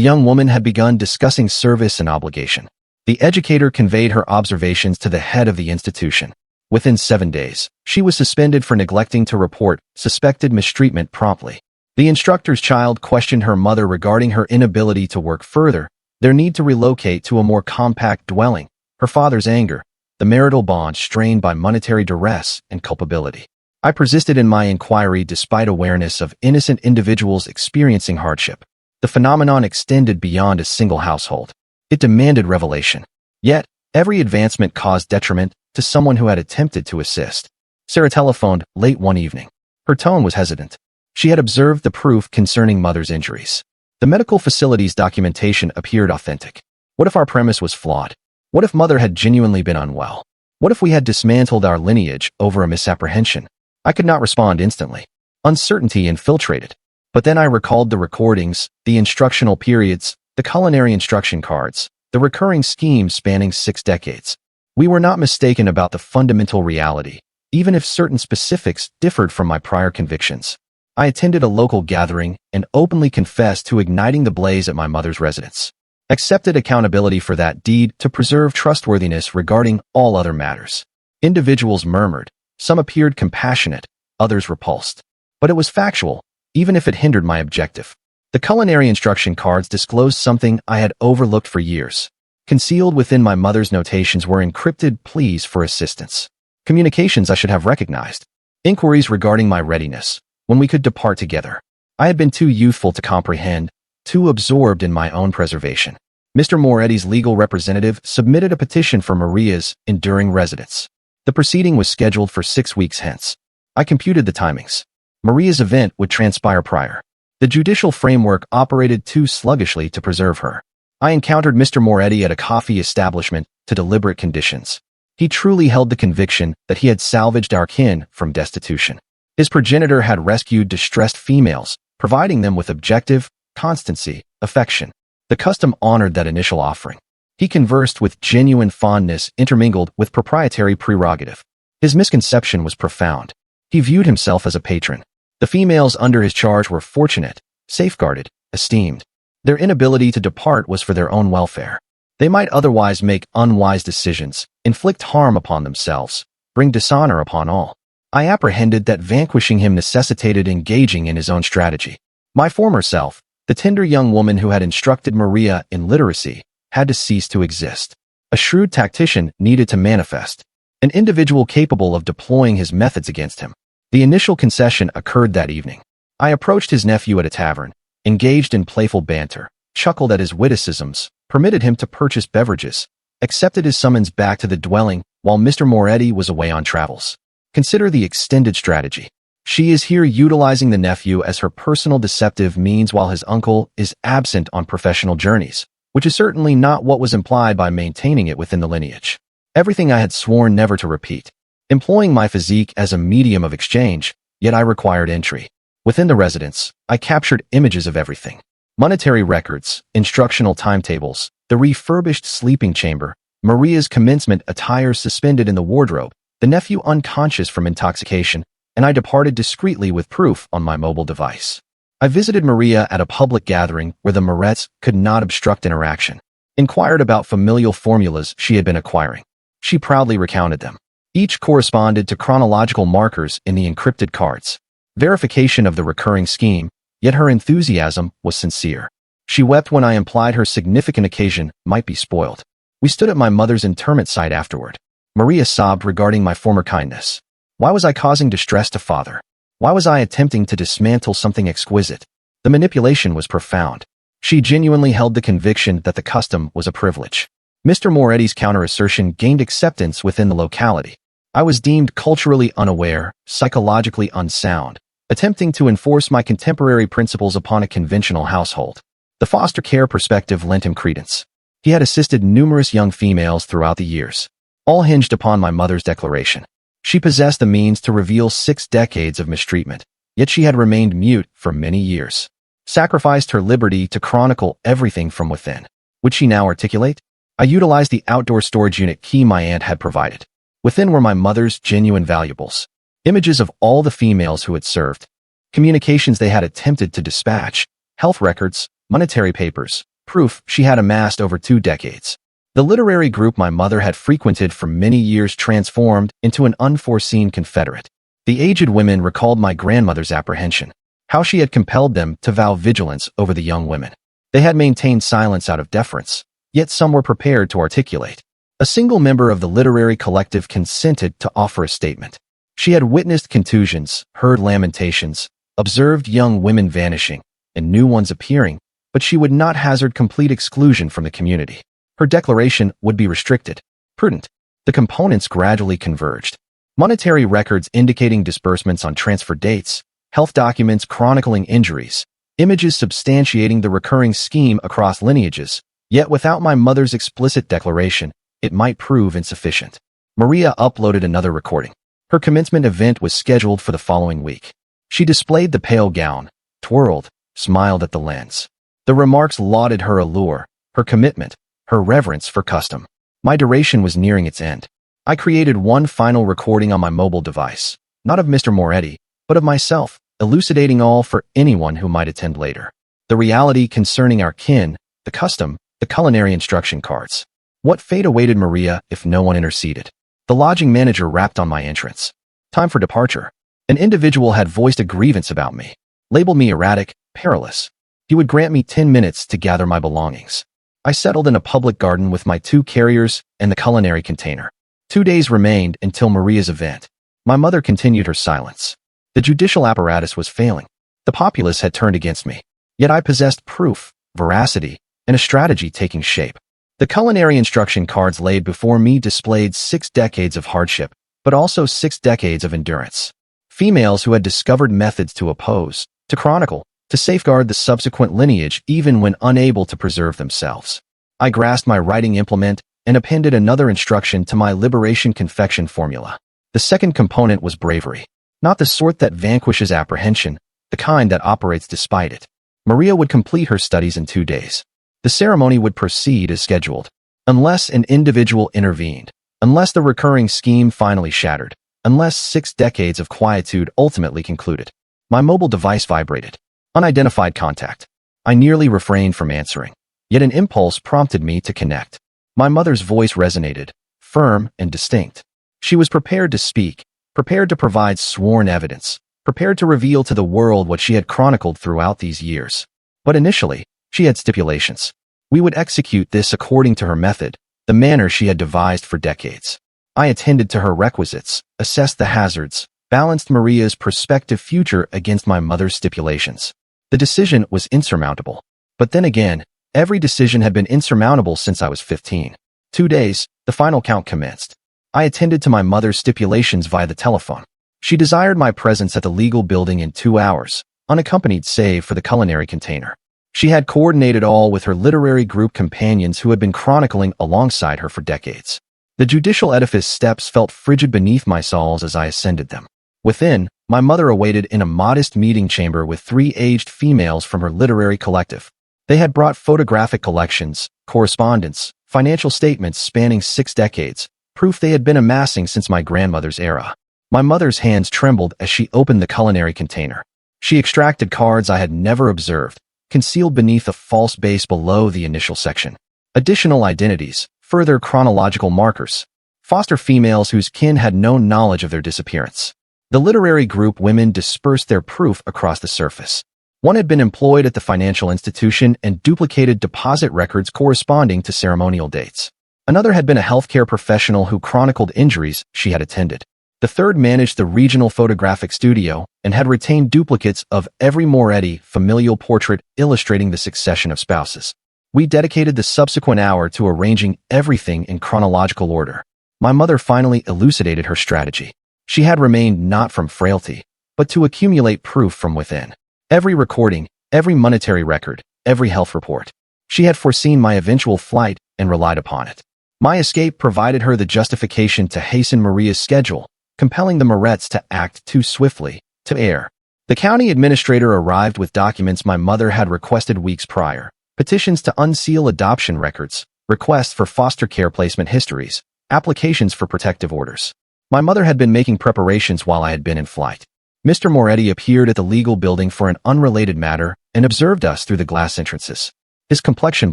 young woman had begun discussing service and obligation. The educator conveyed her observations to the head of the institution. Within 7 days, she was suspended for neglecting to report suspected mistreatment promptly. The instructor's child questioned her mother regarding her inability to work further, their need to relocate to a more compact dwelling, her father's anger, the marital bond strained by monetary duress and culpability. I persisted in my inquiry despite awareness of innocent individuals experiencing hardship. The phenomenon extended beyond a single household. It demanded revelation. Yet, every advancement caused detriment to someone who had attempted to assist. Sarah telephoned late one evening. Her tone was hesitant. She had observed the proof concerning mother's injuries. The medical facility's documentation appeared authentic. What if our premise was flawed? What if mother had genuinely been unwell? What if we had dismantled our lineage over a misapprehension? I could not respond instantly. Uncertainty infiltrated. But then I recalled the recordings, the instructional periods, the culinary instruction cards, the recurring schemes spanning 6 decades. We were not mistaken about the fundamental reality, even if certain specifics differed from my prior convictions. I attended a local gathering and openly confessed to igniting the blaze at my mother's residence. Accepted accountability for that deed to preserve trustworthiness regarding all other matters. Individuals murmured. Some appeared compassionate, others repulsed. But it was factual, even if it hindered my objective. The culinary instruction cards disclosed something I had overlooked for years. Concealed within my mother's notations were encrypted pleas for assistance. Communications I should have recognized. Inquiries regarding my readiness, when we could depart together. I had been too youthful to comprehend, too absorbed in my own preservation. Mr. Moretti's legal representative submitted a petition for Maria's enduring residence. The proceeding was scheduled for 6 weeks hence. I computed the timings. Maria's event would transpire prior. The judicial framework operated too sluggishly to preserve her. I encountered Mr. Moretti at a coffee establishment to deliberate conditions. He truly held the conviction that he had salvaged our kin from destitution. His progenitor had rescued distressed females, providing them with objective, constancy, affection. The custom honored that initial offering. He conversed with genuine fondness intermingled with proprietary prerogative. His misconception was profound. He viewed himself as a patron. The females under his charge were fortunate, safeguarded, esteemed. Their inability to depart was for their own welfare. They might otherwise make unwise decisions, inflict harm upon themselves, bring dishonor upon all. I apprehended that vanquishing him necessitated engaging in his own strategy. My former self, the tender young woman who had instructed Maria in literacy, had to cease to exist. A shrewd tactician needed to manifest, an individual capable of deploying his methods against him. The initial concession occurred that evening. I approached his nephew at a tavern, engaged in playful banter, chuckled at his witticisms, permitted him to purchase beverages, accepted his summons back to the dwelling while Mr. Moretti was away on travels. Consider the extended strategy. She is here utilizing the nephew as her personal deceptive means while his uncle is absent on professional journeys, which is certainly not what was implied by maintaining it within the lineage. Everything I had sworn never to repeat. Employing my physique as a medium of exchange, yet I required entry. Within the residence, I captured images of everything. Monetary records, instructional timetables, the refurbished sleeping chamber, Maria's commencement attire suspended in the wardrobe, the nephew unconscious from intoxication, and I departed discreetly with proof on my mobile device. I visited Maria at a public gathering where the Morettes could not obstruct interaction, inquired about familial formulas she had been acquiring. She proudly recounted them. Each corresponded to chronological markers in the encrypted cards. Verification of the recurring scheme, yet her enthusiasm was sincere. She wept when I implied her significant occasion might be spoiled. We stood at my mother's interment site afterward. Maria sobbed regarding my former kindness. Why was I causing distress to father? Why was I attempting to dismantle something exquisite? The manipulation was profound. She genuinely held the conviction that the custom was a privilege. Mr. Moretti's counter-assertion gained acceptance within the locality. I was deemed culturally unaware, psychologically unsound, attempting to enforce my contemporary principles upon a conventional household. The foster care perspective lent him credence. He had assisted numerous young females throughout the years. All hinged upon my mother's declaration. She possessed the means to reveal 6 decades of mistreatment, yet she had remained mute for many years. Sacrificed her liberty to chronicle everything from within. Would she now articulate? I utilized the outdoor storage unit key my aunt had provided. Within were my mother's genuine valuables, images of all the females who had served, communications they had attempted to dispatch, health records, monetary papers, proof she had amassed over 2 decades. The literary group my mother had frequented for many years transformed into an unforeseen confederate. The aged women recalled my grandmother's apprehension, how she had compelled them to vow vigilance over the young women. They had maintained silence out of deference, yet some were prepared to articulate. A single member of the literary collective consented to offer a statement. She had witnessed contusions, heard lamentations, observed young women vanishing, and new ones appearing, but she would not hazard complete exclusion from the community. Her declaration would be restricted. Prudent. The components gradually converged. Monetary records indicating disbursements on transfer dates, health documents chronicling injuries, images substantiating the recurring scheme across lineages, yet without my mother's explicit declaration, it might prove insufficient. Maria uploaded another recording. Her commencement event was scheduled for the following week. She displayed the pale gown, twirled, smiled at the lens. The remarks lauded her allure, her commitment, her reverence for custom. My duration was nearing its end. I created one final recording on my mobile device, not of Mr. Moretti, but of myself, elucidating all for anyone who might attend later. The reality concerning our kin, the custom, the culinary instruction cards. What fate awaited Maria if no one interceded? The lodging manager rapped on my entrance. Time for departure. An individual had voiced a grievance about me, labeled me erratic, perilous. He would grant me 10 minutes to gather my belongings. I settled in a public garden with my 2 carriers and the culinary container. 2 days remained until Maria's event. My mother continued her silence. The judicial apparatus was failing. The populace had turned against me. Yet I possessed proof, veracity, and a strategy taking shape. The culinary instruction cards laid before me displayed 6 decades of hardship, but also 6 decades of endurance. Females who had discovered methods to oppose, to chronicle, to safeguard the subsequent lineage even when unable to preserve themselves. I grasped my writing implement and appended another instruction to my liberation confection formula. The second component was bravery. Not the sort that vanquishes apprehension, the kind that operates despite it. Maria would complete her studies in 2 days. The ceremony would proceed as scheduled. Unless an individual intervened, unless the recurring scheme finally shattered, unless 6 decades of quietude ultimately concluded. My mobile device vibrated. Unidentified contact. I nearly refrained from answering, yet an impulse prompted me to connect. My mother's voice resonated, firm and distinct. She was prepared to speak, prepared to provide sworn evidence, prepared to reveal to the world what she had chronicled throughout these years. But initially, she had stipulations. We would execute this according to her method, the manner she had devised for decades. I attended to her requisites, assessed the hazards, balanced Maria's prospective future against my mother's stipulations. The decision was insurmountable. But then again, every decision had been insurmountable since I was 15. 2 days, the final count commenced. I attended to my mother's stipulations via the telephone. She desired my presence at the legal building in 2 hours, unaccompanied save for the culinary container. She had coordinated all with her literary group companions who had been chronicling alongside her for decades. The judicial edifice steps felt frigid beneath my soles as I ascended them. Within, my mother awaited in a modest meeting chamber with 3 aged females from her literary collective. They had brought photographic collections, correspondence, financial statements spanning 6 decades, proof they had been amassing since my grandmother's era. My mother's hands trembled as she opened the culinary container. She extracted cards I had never observed, concealed beneath a false base below the initial section. Additional identities, further chronological markers, foster females whose kin had no knowledge of their disappearance. The literary group women dispersed their proof across the surface. One had been employed at the financial institution and duplicated deposit records corresponding to ceremonial dates. Another had been a healthcare professional who chronicled injuries she had attended. The third managed the regional photographic studio and had retained duplicates of every Moretti familial portrait illustrating the succession of spouses. We dedicated the subsequent hour to arranging everything in chronological order. My mother finally elucidated her strategy. She had remained not from frailty, but to accumulate proof from within. Every recording, every monetary record, every health report. She had foreseen my eventual flight and relied upon it. My escape provided her the justification to hasten Maria's schedule, compelling the Morettes to act too swiftly, to err. The county administrator arrived with documents my mother had requested weeks prior, petitions to unseal adoption records, requests for foster care placement histories, applications for protective orders. My mother had been making preparations while I had been in flight. Mr. Moretti appeared at the legal building for an unrelated matter and observed us through the glass entrances. His complexion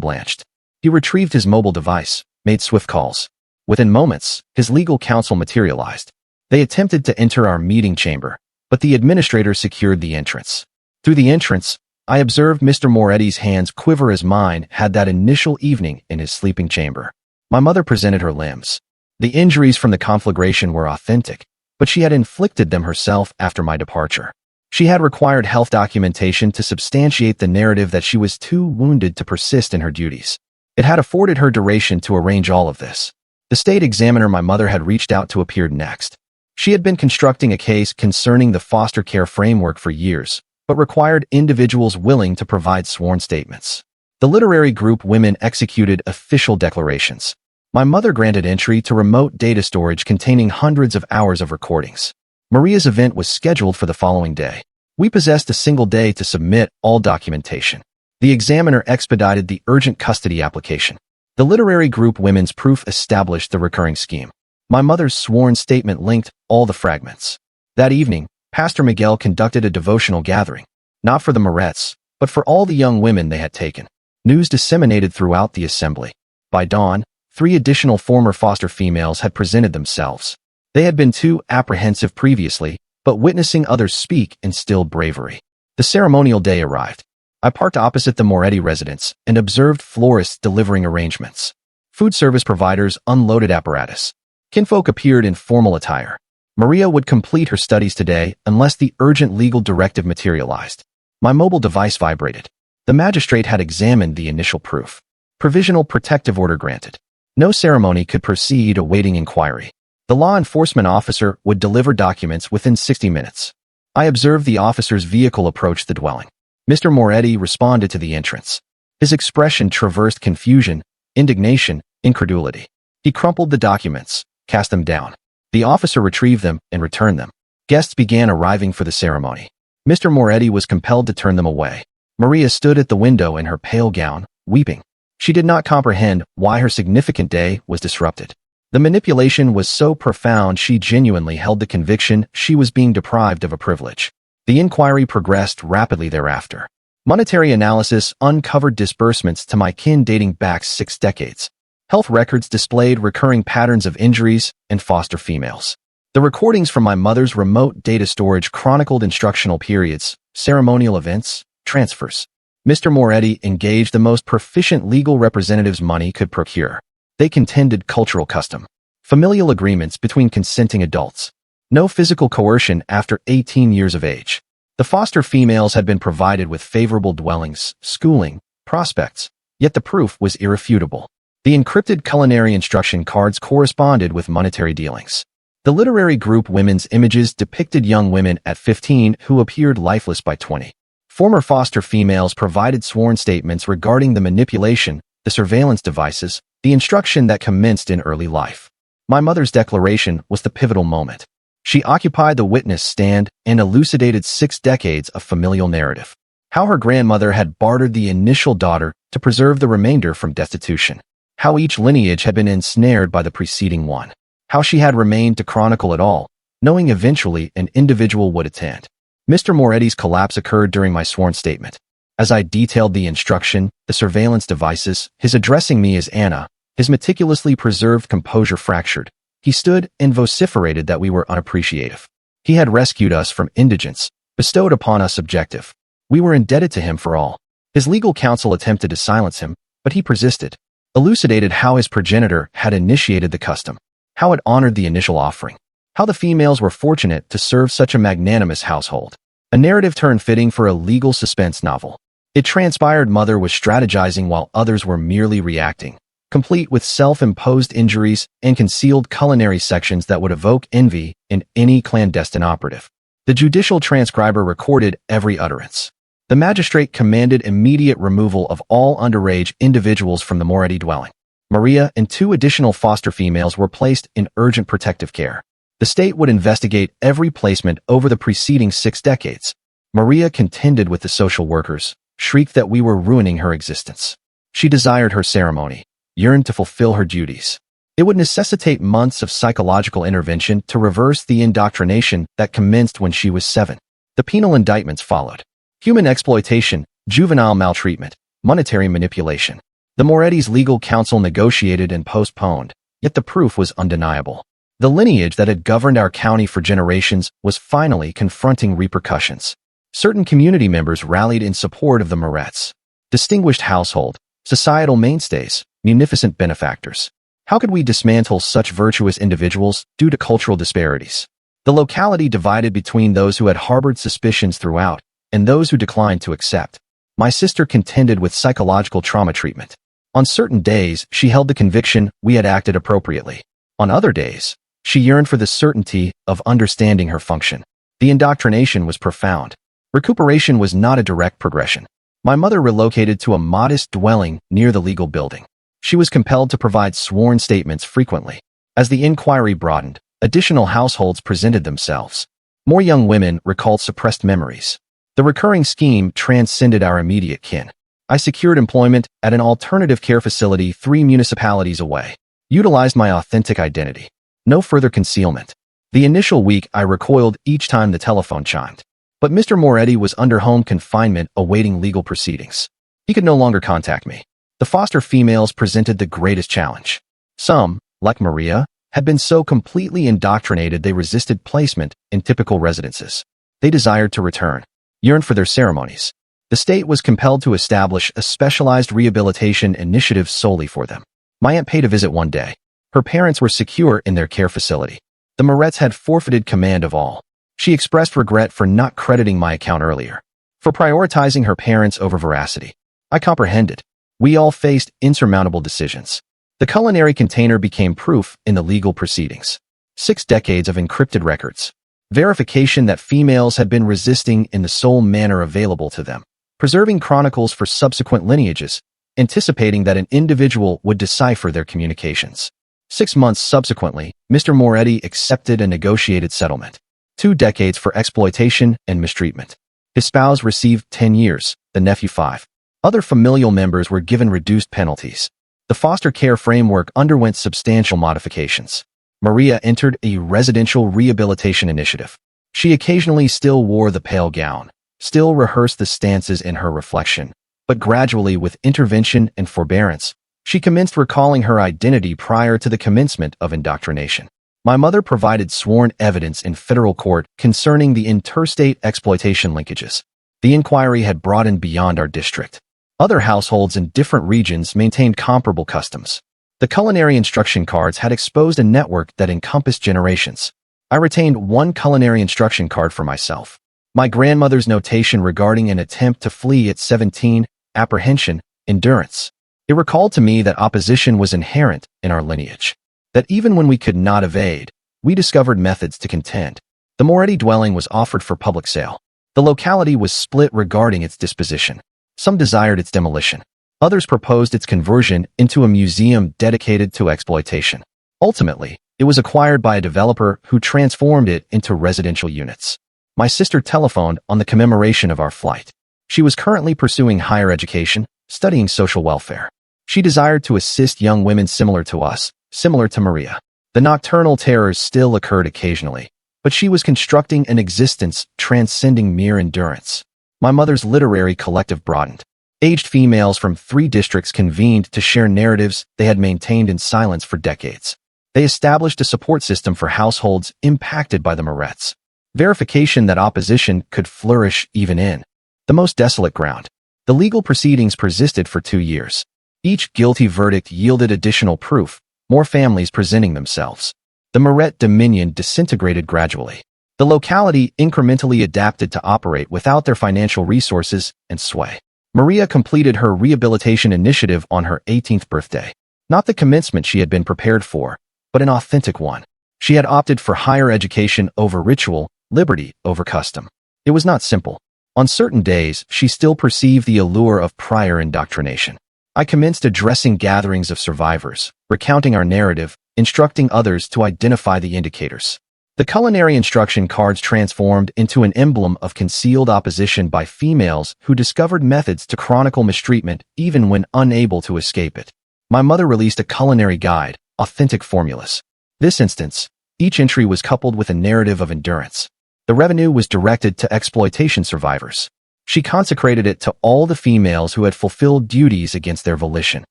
blanched. He retrieved his mobile device, made swift calls. Within moments, his legal counsel materialized. They attempted to enter our meeting chamber, but the administrator secured the entrance. Through the entrance, I observed Mr. Moretti's hands quiver as mine had that initial evening in his sleeping chamber. My mother presented her limbs. The injuries from the conflagration were authentic, but she had inflicted them herself after my departure. She had required health documentation to substantiate the narrative that she was too wounded to persist in her duties. It had afforded her duration to arrange all of this. The state examiner my mother had reached out to appeared next. She had been constructing a case concerning the foster care framework for years, but required individuals willing to provide sworn statements. The literary group women executed official declarations. My mother granted entry to remote data storage containing hundreds of hours of recordings. Maria's event was scheduled for the following day. We possessed a single day to submit all documentation. The examiner expedited the urgent custody application. The literary group women's proof established the recurring scheme. My mother's sworn statement linked all the fragments. That evening, Pastor Miguel conducted a devotional gathering, not for the Morettes, but for all the young women they had taken. News disseminated throughout the assembly. By dawn, 3 additional former foster females had presented themselves. They had been too apprehensive previously, but witnessing others speak instilled bravery. The ceremonial day arrived. I parked opposite the Moretti residence and observed florists delivering arrangements. Food service providers unloaded apparatus. Kinfolk appeared in formal attire. Maria would complete her studies today unless the urgent legal directive materialized. My mobile device vibrated. The magistrate had examined the initial proof. Provisional protective order granted. No ceremony could proceed awaiting inquiry. The law enforcement officer would deliver documents within 60 minutes. I observed the officer's vehicle approach the dwelling. Mr. Moretti responded to the entrance. His expression traversed confusion, indignation, incredulity. He crumpled the documents, cast them down. The officer retrieved them and returned them. Guests began arriving for the ceremony. Mr. Moretti was compelled to turn them away. Maria stood at the window in her pale gown, weeping. She did not comprehend why her significant day was disrupted. The manipulation was so profound she genuinely held the conviction she was being deprived of a privilege. The inquiry progressed rapidly thereafter. Monetary analysis uncovered disbursements to my kin dating back 6 decades. Health records displayed recurring patterns of injuries and foster females. The recordings from my mother's remote data storage chronicled instructional periods, ceremonial events, transfers. Mr. Moretti engaged the most proficient legal representatives money could procure. They contended cultural custom, familial agreements between consenting adults, no physical coercion after 18 years of age. The foster females had been provided with favorable dwellings, schooling, prospects, yet the proof was irrefutable. The encrypted culinary instruction cards corresponded with monetary dealings. The literary group women's images depicted young women at 15 who appeared lifeless by 20. Former foster females provided sworn statements regarding the manipulation, the surveillance devices, the instruction that commenced in early life. My mother's declaration was the pivotal moment. She occupied the witness stand and elucidated 6 decades of familial narrative. How her grandmother had bartered the initial daughter to preserve the remainder from destitution. How each lineage had been ensnared by the preceding one. How she had remained to chronicle it all, knowing eventually an individual would attend. Mr. Moretti's collapse occurred during my sworn statement. As I detailed the instruction, the surveillance devices, his addressing me as Anna, his meticulously preserved composure fractured. He stood and vociferated that we were unappreciative. He had rescued us from indigence, bestowed upon us objective. We were indebted to him for all. His legal counsel attempted to silence him, but he persisted, elucidated how his progenitor had initiated the custom, how it honored the initial offering, how the females were fortunate to serve such a magnanimous household. A narrative turned fitting for a legal suspense novel. It transpired mother was strategizing while others were merely reacting, complete with self-imposed injuries and concealed culinary sections that would evoke envy in any clandestine operative. The judicial transcriber recorded every utterance. The magistrate commanded immediate removal of all underage individuals from the Moretti dwelling. Maria and 2 additional foster females were placed in urgent protective care. The state would investigate every placement over the preceding 6 decades. Maria contended with the social workers, shrieked that we were ruining her existence. She desired her ceremony. yearned to fulfill her duties. It would necessitate months of psychological intervention to reverse the indoctrination that commenced when she was 7. The penal indictments followed. Human exploitation, juvenile maltreatment, monetary manipulation. The Morettes' legal counsel negotiated and postponed, yet the proof was undeniable. The lineage that had governed our county for generations was finally confronting repercussions. Certain community members rallied in support of the Morettes. Distinguished household, societal mainstays, munificent benefactors. How could we dismantle such virtuous individuals due to cultural disparities? The locality divided between those who had harbored suspicions throughout and those who declined to accept. My sister contended with psychological trauma treatment. On certain days, she held the conviction we had acted appropriately. On other days, she yearned for the certainty of understanding her function. The indoctrination was profound. Recuperation was not a direct progression. My mother relocated to a modest dwelling near the legal building. She was compelled to provide sworn statements frequently. As the inquiry broadened, additional households presented themselves. More young women recalled suppressed memories. The recurring scheme transcended our immediate kin. I secured employment at an alternative care facility 3 municipalities away. Utilized my authentic identity. No further concealment. The initial week I recoiled each time the telephone chimed. But Mr. Moretti was under home confinement awaiting legal proceedings. He could no longer contact me. The foster females presented the greatest challenge. Some, like Maria, had been so completely indoctrinated they resisted placement in typical residences. They desired to return, yearned for their ceremonies. The state was compelled to establish a specialized rehabilitation initiative solely for them. My aunt paid a visit one day. Her parents were secure in their care facility. The Morettes had forfeited command of all. She expressed regret for not crediting my account earlier, for prioritizing her parents over veracity. I comprehended. We all faced insurmountable decisions. The culinary container became proof in the legal proceedings. 6 decades of encrypted records. Verification that females had been resisting in the sole manner available to them. Preserving chronicles for subsequent lineages, anticipating that an individual would decipher their communications. 6 months subsequently, Mr. Moretti accepted a negotiated settlement. 2 decades for exploitation and mistreatment. His spouse received 10 years, the nephew 5. Other familial members were given reduced penalties. The foster care framework underwent substantial modifications. Maria entered a residential rehabilitation initiative. She occasionally still wore the pale gown, still rehearsed the stances in her reflection, but gradually with intervention and forbearance, she commenced recalling her identity prior to the commencement of indoctrination. My mother provided sworn evidence in federal court concerning the interstate exploitation linkages. The inquiry had broadened beyond our district. Other households in different regions maintained comparable customs. The culinary instruction cards had exposed a network that encompassed generations. I retained one culinary instruction card for myself. My grandmother's notation regarding an attempt to flee at 17, apprehension, endurance. It recalled to me that opposition was inherent in our lineage. That even when we could not evade, we discovered methods to contend. The Moretti dwelling was offered for public sale. The locality was split regarding its disposition. Some desired its demolition. Others proposed its conversion into a museum dedicated to exploitation. Ultimately, it was acquired by a developer who transformed it into residential units. My sister telephoned on the commemoration of our flight. She was currently pursuing higher education, studying social welfare. She desired to assist young women similar to us, similar to Maria. The nocturnal terrors still occurred occasionally, but she was constructing an existence transcending mere endurance. My mother's literary collective broadened. Aged females from 3 districts convened to share narratives they had maintained in silence for decades. They established a support system for households impacted by the Morettes. Verification that opposition could flourish even in the most desolate ground. The legal proceedings persisted for 2 years. Each guilty verdict yielded additional proof, more families presenting themselves. The Morette dominion disintegrated gradually. The locality incrementally adapted to operate without their financial resources and sway. Maria completed her rehabilitation initiative on her 18th birthday. Not the commencement she had been prepared for, but an authentic one. She had opted for higher education over ritual, liberty over custom. It was not simple. On certain days, she still perceived the allure of prior indoctrination. I commenced addressing gatherings of survivors, recounting our narrative, instructing others to identify the indicators. The culinary instruction cards transformed into an emblem of concealed opposition by females who discovered methods to chronicle mistreatment even when unable to escape it. My mother released a culinary guide, Authentic Formulas. This instance, each entry was coupled with a narrative of endurance. The revenue was directed to exploitation survivors. She consecrated it to all the females who had fulfilled duties against their volition.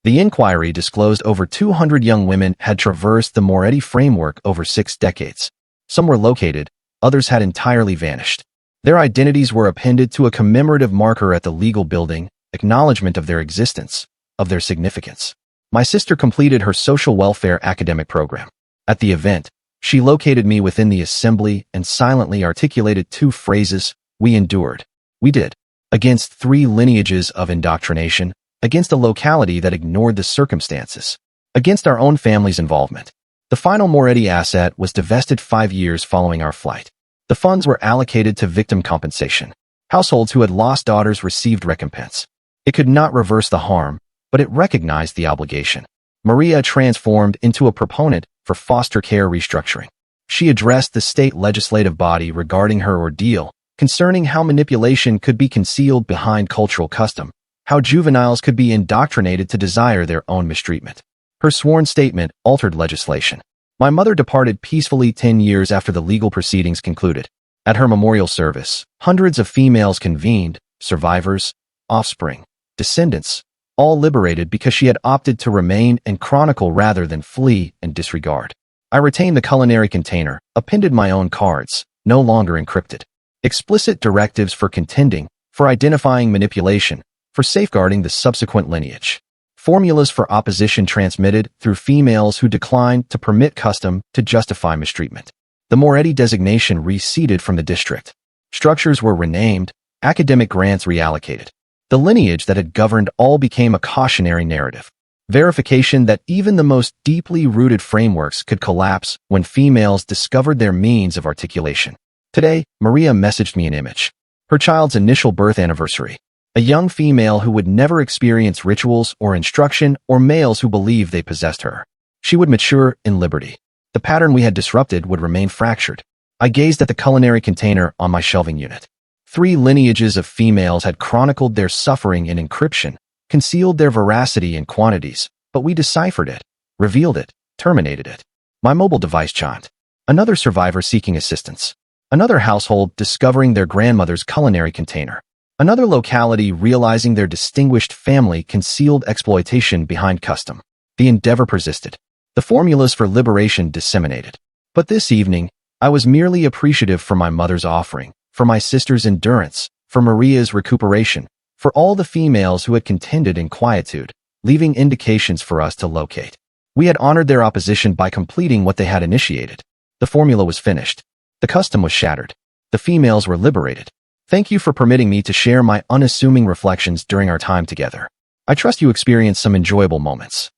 The inquiry disclosed over 200 young women had traversed the Moretti framework over 6 decades. Some were located, others had entirely vanished. Their identities were appended to a commemorative marker at the legal building, acknowledgement of their existence, of their significance. My sister completed her social welfare academic program. At the event, she located me within the assembly and silently articulated 2 phrases: "We endured. We did." Against 3 lineages of indoctrination, against a locality that ignored the circumstances, against our own family's involvement. The final Moretti asset was divested 5 years following our flight. The funds were allocated to victim compensation. Households who had lost daughters received recompense. It could not reverse the harm, but it recognized the obligation. Maria transformed into a proponent for foster care restructuring. She addressed the state legislative body regarding her ordeal, concerning how manipulation could be concealed behind cultural custom, how juveniles could be indoctrinated to desire their own mistreatment. Her sworn statement altered legislation. My mother departed peacefully 10 years after the legal proceedings concluded. At her memorial service, hundreds of females convened, survivors, offspring, descendants, all liberated because she had opted to remain and chronicle rather than flee and disregard. I retained the culinary container, appended my own cards, no longer encrypted. Explicit directives for contending, for identifying manipulation, for safeguarding the subsequent lineage. Formulas for opposition transmitted through females who declined to permit custom to justify mistreatment. The Moretti designation receded from the district. Structures were renamed, academic grants reallocated. The lineage that had governed all became a cautionary narrative. Verification that even the most deeply rooted frameworks could collapse when females discovered their means of articulation. Today, Maria messaged me an image. Her child's initial birth anniversary. A young female who would never experience rituals or instruction or males who believed they possessed her. She would mature in liberty. The pattern we had disrupted would remain fractured. I gazed at the culinary container on my shelving unit. 3 lineages of females had chronicled their suffering in encryption, concealed their veracity in quantities, but we deciphered it, revealed it, terminated it. My mobile device chimed. Another survivor seeking assistance. Another household discovering their grandmother's culinary container. Another locality realizing their distinguished family concealed exploitation behind custom. The endeavor persisted. The formulas for liberation disseminated. But this evening, I was merely appreciative for my mother's offering, for my sister's endurance, for Maria's recuperation, for all the females who had contended in quietude, leaving indications for us to locate. We had honored their opposition by completing what they had initiated. The formula was finished. The custom was shattered. The females were liberated. Thank you for permitting me to share my unassuming reflections during our time together. I trust you experienced some enjoyable moments.